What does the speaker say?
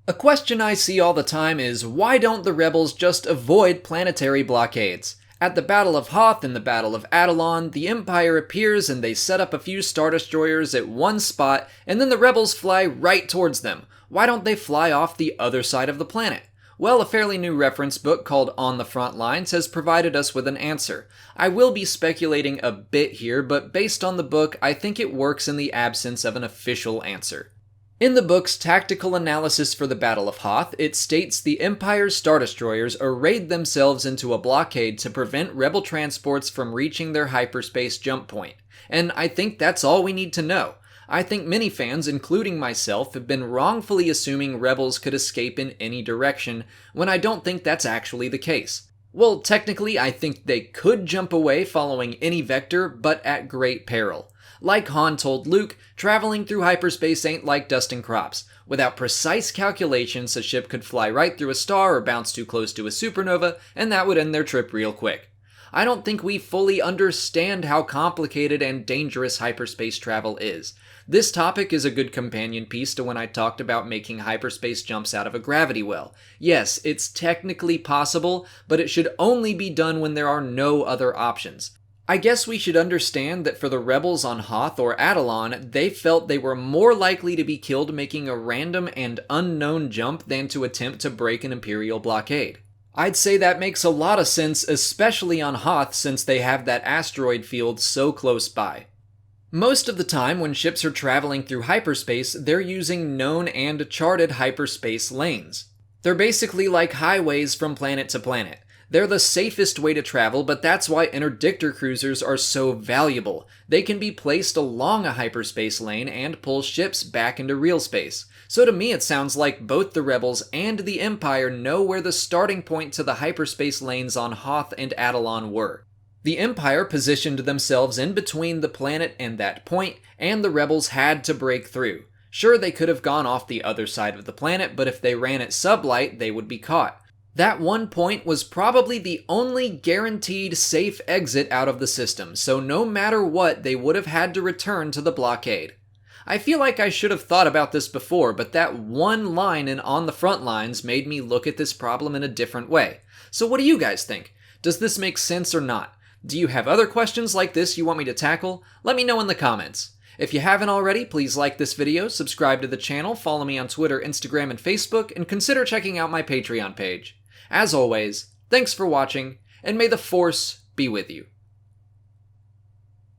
A question I see all the time is, why don't the rebels just avoid planetary blockades? At the Battle of Hoth and the Battle of Adelon, the Empire appears and they set up a few Star Destroyers at one spot, and then the rebels fly right towards them. Why don't they fly off the other side of the planet? Well, a fairly new reference book called On the Front Lines has provided us with an answer. I will be speculating a bit here, but based on the book, I think it works in the absence of an official answer. In the book's tactical analysis for the Battle of Hoth, it states the Empire's Star Destroyers arrayed themselves into a blockade to prevent rebel transports from reaching their hyperspace jump point. And I think that's all we need to know. I think many fans, including myself, have been wrongfully assuming rebels could escape in any direction, when I don't think that's actually the case. Well, technically, I think they could jump away following any vector, but at great peril. Like Han told Luke, traveling through hyperspace ain't like dusting crops. Without precise calculations, a ship could fly right through a star or bounce too close to a supernova, and that would end their trip real quick. I don't think we fully understand how complicated and dangerous hyperspace travel is. This topic is a good companion piece to when I talked about making hyperspace jumps out of a gravity well. Yes, it's technically possible, but it should only be done when there are no other options. I guess we should understand that for the rebels on Hoth or Adelon, they felt they were more likely to be killed making a random and unknown jump than to attempt to break an Imperial blockade. I'd say that makes a lot of sense, especially on Hoth since they have that asteroid field so close by. Most of the time when ships are traveling through hyperspace, they're using known and charted hyperspace lanes. They're basically like highways from planet to planet. They're the safest way to travel, but that's why interdictor cruisers are so valuable. They can be placed along a hyperspace lane and pull ships back into real space. So to me it sounds like both the Rebels and the Empire know where the starting point to the hyperspace lanes on Hoth and Adelon were. The Empire positioned themselves in between the planet and that point, and the Rebels had to break through. Sure, they could have gone off the other side of the planet, but if they ran at sublight, they would be caught. That one point was probably the only guaranteed safe exit out of the system, so no matter what, they would have had to return to the blockade. I feel like I should have thought about this before, but that one line in On the Front Lines made me look at this problem in a different way. So what do you guys think? Does this make sense or not? Do you have other questions like this you want me to tackle? Let me know in the comments. If you haven't already, please like this video, subscribe to the channel, follow me on Twitter, Instagram, and Facebook, and consider checking out my Patreon page. As always, thanks for watching, and may the Force be with you.